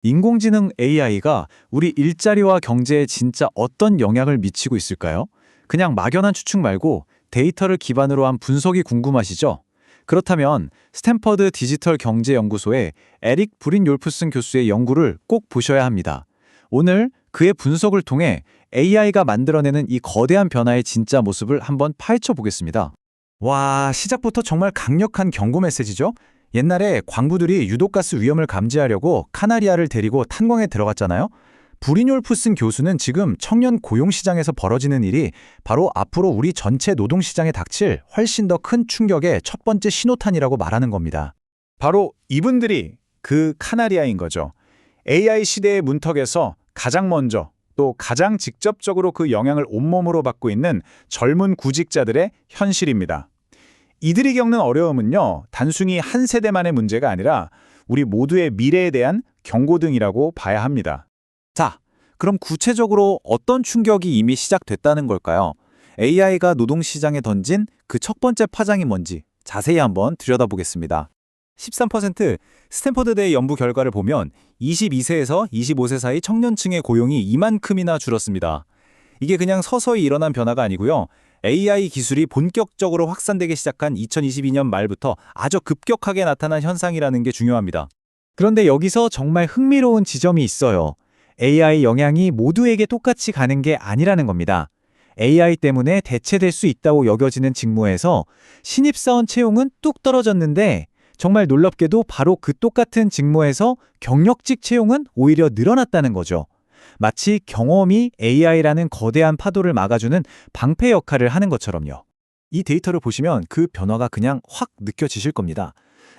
인공지능 AI가 우리 일자리와 경제에 진짜 어떤 영향을 미치고 있을까요? 그냥 막연한 추측 말고 데이터를 기반으로 한 분석이 궁금하시죠? 그렇다면 스탠퍼드 디지털 경제연구소의 에릭 브린율프슨 교수의 연구를 꼭 보셔야 합니다. 오늘 그의 분석을 통해 AI가 만들어내는 이 거대한 변화의 진짜 모습을 한번 파헤쳐 보겠습니다. 와, 시작부터 정말 강력한 경고 메시지죠? 옛날에 광부들이 유독가스 위험을 감지하려고 카나리아를 데리고 탄광에 들어갔잖아요. 브리뇰프슨 교수는 지금 청년 고용 시장에서 벌어지는 일이 바로 앞으로 우리 전체 노동 시장에 닥칠 훨씬 더 큰 충격의 첫 번째 신호탄이라고 말하는 겁니다. 바로 이분들이 그 카나리아인 거죠. AI 시대의 문턱에서 가장 먼저 또 가장 직접적으로 그 영향을 온몸으로 받고 있는 젊은 구직자들의 현실입니다. 이들이 겪는 어려움은요, 단순히 한 세대만의 문제가 아니라 우리 모두의 미래에 대한 경고등이라고 봐야 합니다. 자, 그럼 구체적으로 어떤 충격이 이미 시작됐다는 걸까요? AI가 노동시장에 던진 그 첫 번째 파장이 뭔지 자세히 한번 들여다보겠습니다. 13% 스탠퍼드대 연구 결과를 보면 22세에서 25세 사이 청년층의 고용이 이만큼이나 줄었습니다. 이게 그냥 서서히 일어난 변화가 아니고요. AI 기술이 본격적으로 확산되기 시작한 2022년 말부터 아주 급격하게 나타난 현상이라는 게 중요합니다. 그런데 여기서 정말 흥미로운 지점이 있어요. AI 영향이 모두에게 똑같이 가는 게 아니라는 겁니다. AI 때문에 대체될 수 있다고 여겨지는 직무에서 신입사원 채용은 뚝 떨어졌는데 정말 놀랍게도 바로 그 똑같은 직무에서 경력직 채용은 오히려 늘어났다는 거죠. 마치 경험이 AI라는 거대한 파도를 막아주는 방패 역할을 하는 것처럼요. 이 데이터를 보시면 그 변화가 그냥 확 느껴지실 겁니다.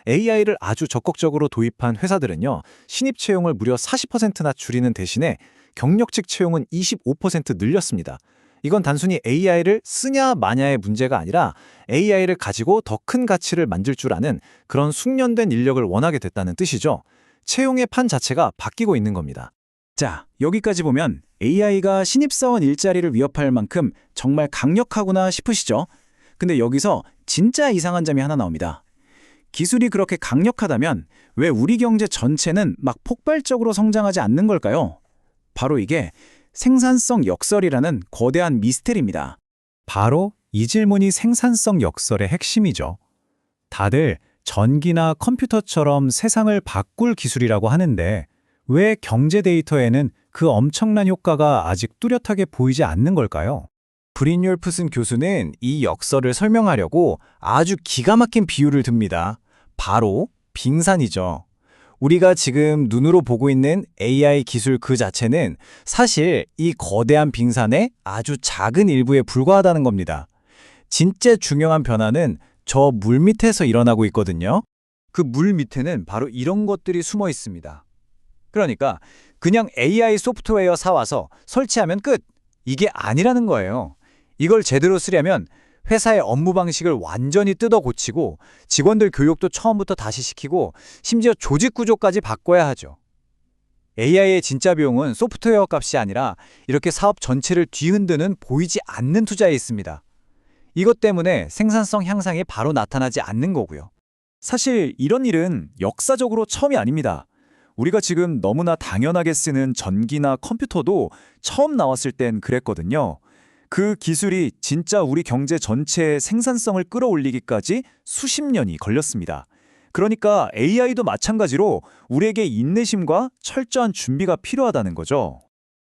AI를 아주 적극적으로 도입한 회사들은요, 신입 채용을 무려 40%나 줄이는 대신에 경력직 채용은 25% 늘렸습니다. 이건 단순히 AI를 쓰냐 마냐의 문제가 아니라 AI를 가지고 더 큰 가치를 만들 줄 아는 그런 숙련된 인력을 원하게 됐다는 뜻이죠. 채용의 판 자체가 바뀌고 있는 겁니다. 자, 여기까지 보면 AI가 신입사원 일자리를 위협할 만큼 정말 강력하구나 싶으시죠? 근데 여기서 진짜 이상한 점이 하나 나옵니다. 기술이 그렇게 강력하다면 왜 우리 경제 전체는 막 폭발적으로 성장하지 않는 걸까요? 바로 이게 생산성 역설이라는 거대한 미스테리입니다. 바로 이 질문이 생산성 역설의 핵심이죠. 다들 전기나 컴퓨터처럼 세상을 바꿀 기술이라고 하는데 왜 경제 데이터에는 그 엄청난 효과가 아직 뚜렷하게 보이지 않는 걸까요? 브린율프슨 교수는 이 역설을 설명하려고 아주 기가 막힌 비유를 듭니다. 바로 빙산이죠. 우리가 지금 눈으로 보고 있는 AI 기술 그 자체는 사실 이 거대한 빙산의 아주 작은 일부에 불과하다는 겁니다. 진짜 중요한 변화는 저 물 밑에서 일어나고 있거든요. 그 물 밑에는 바로 이런 것들이 숨어 있습니다. 그러니까 그냥 AI 소프트웨어 사와서 설치하면 끝! 이게 아니라는 거예요. 이걸 제대로 쓰려면 회사의 업무 방식을 완전히 뜯어 고치고 직원들 교육도 처음부터 다시 시키고 심지어 조직 구조까지 바꿔야 하죠. AI의 진짜 비용은 소프트웨어 값이 아니라 이렇게 사업 전체를 뒤흔드는 보이지 않는 투자에 있습니다. 이것 때문에 생산성 향상이 바로 나타나지 않는 거고요. 사실 이런 일은 역사적으로 처음이 아닙니다. 우리가 지금 너무나 당연하게 쓰는 전기나 컴퓨터도 처음 나왔을 땐 그랬거든요. 그 기술이 진짜 우리 경제 전체의 생산성을 끌어올리기까지 수십 년이 걸렸습니다. 그러니까 AI도 마찬가지로 우리에게 인내심과 철저한 준비가 필요하다는 거죠.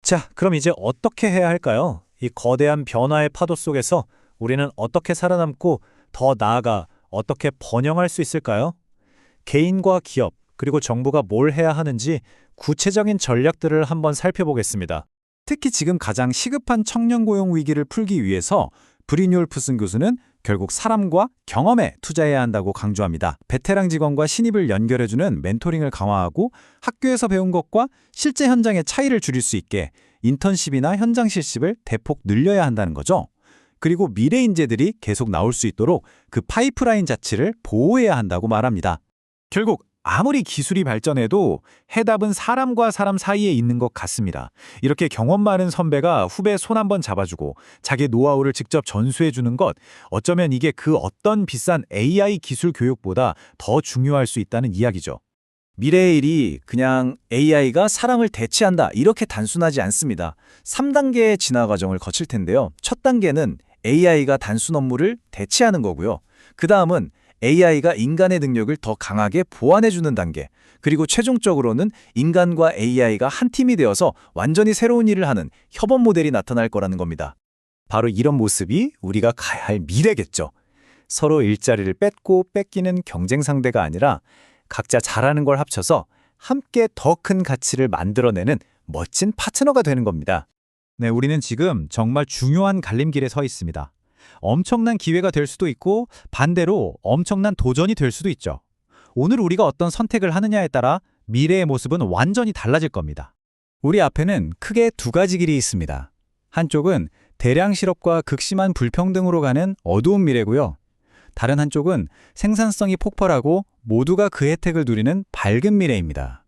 자, 그럼 이제 어떻게 해야 할까요? 이 거대한 변화의 파도 속에서 우리는 어떻게 살아남고 더 나아가 어떻게 번영할 수 있을까요? 개인과 기업, 그리고 정부가 뭘 해야 하는지 구체적인 전략들을 한번 살펴보겠습니다. 특히 지금 가장 시급한 청년 고용 위기를 풀기 위해서 브린율프슨 교수는 결국 사람과 경험에 투자해야 한다고 강조합니다. 베테랑 직원과 신입을 연결해주는 멘토링을 강화하고 학교에서 배운 것과 실제 현장의 차이를 줄일 수 있게 인턴십이나 현장 실습을 대폭 늘려야 한다는 거죠. 그리고 미래 인재들이 계속 나올 수 있도록 그 파이프라인 자체를 보호해야 한다고 말합니다. 결국 아무리 기술이 발전해도 해답은 사람과 사람 사이에 있는 것 같습니다. 이렇게 경험 많은 선배가 후배 손 한번 잡아주고 자기 노하우를 직접 전수해주는 것, 어쩌면 이게 그 어떤 비싼 AI 기술 교육보다 더 중요할 수 있다는 이야기죠. 미래의 일이 그냥 AI가 사람을 대체한다 이렇게 단순하지 않습니다. 3단계의 진화 과정을 거칠 텐데요. 첫 단계는 AI가 단순 업무를 대체하는 거고요. 그 다음은 AI가 인간의 능력을 더 강하게 보완해주는 단계. 그리고 최종적으로는 인간과 AI가 한 팀이 되어서 완전히 새로운 일을 하는 협업 모델이 나타날 거라는 겁니다. 바로 이런 모습이 우리가 가야 할 미래겠죠. 서로 일자리를 뺏고 뺏기는 경쟁 상대가 아니라 각자 잘하는 걸 합쳐서 함께 더 큰 가치를 만들어내는 멋진 파트너가 되는 겁니다. 네, 우리는 지금 정말 중요한 갈림길에 서 있습니다. 엄청난 기회가 될 수도 있고 반대로 엄청난 도전이 될 수도 있죠. 오늘 우리가 어떤 선택을 하느냐에 따라 미래의 모습은 완전히 달라질 겁니다. 우리 앞에는 크게 두 가지 길이 있습니다. 한쪽은 대량 실업과 극심한 불평등으로 가는 어두운 미래고요. 다른 한쪽은 생산성이 폭발하고 모두가 그 혜택을 누리는 밝은 미래입니다.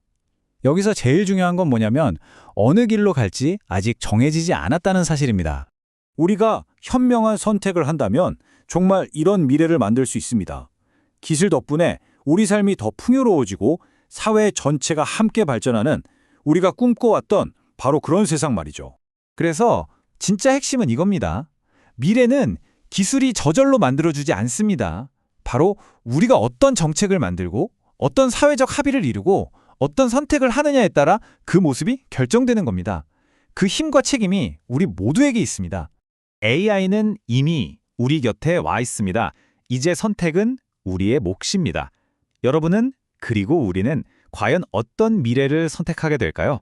여기서 제일 중요한 건 뭐냐면 어느 길로 갈지 아직 정해지지 않았다는 사실입니다. 우리가 현명한 선택을 한다면 정말 이런 미래를 만들 수 있습니다. 기술 덕분에 우리 삶이 더 풍요로워지고 사회 전체가 함께 발전하는 우리가 꿈꿔왔던 바로 그런 세상 말이죠. 그래서 진짜 핵심은 이겁니다. 미래는 기술이 저절로 만들어주지 않습니다. 바로 우리가 어떤 정책을 만들고 어떤 사회적 합의를 이루고 어떤 선택을 하느냐에 따라 그 모습이 결정되는 겁니다. 그 힘과 책임이 우리 모두에게 있습니다. AI는 이미 우리 곁에 와 있습니다. 이제 선택은 우리의 몫입니다. 여러분은 그리고 우리는 과연 어떤 미래를 선택하게 될까요?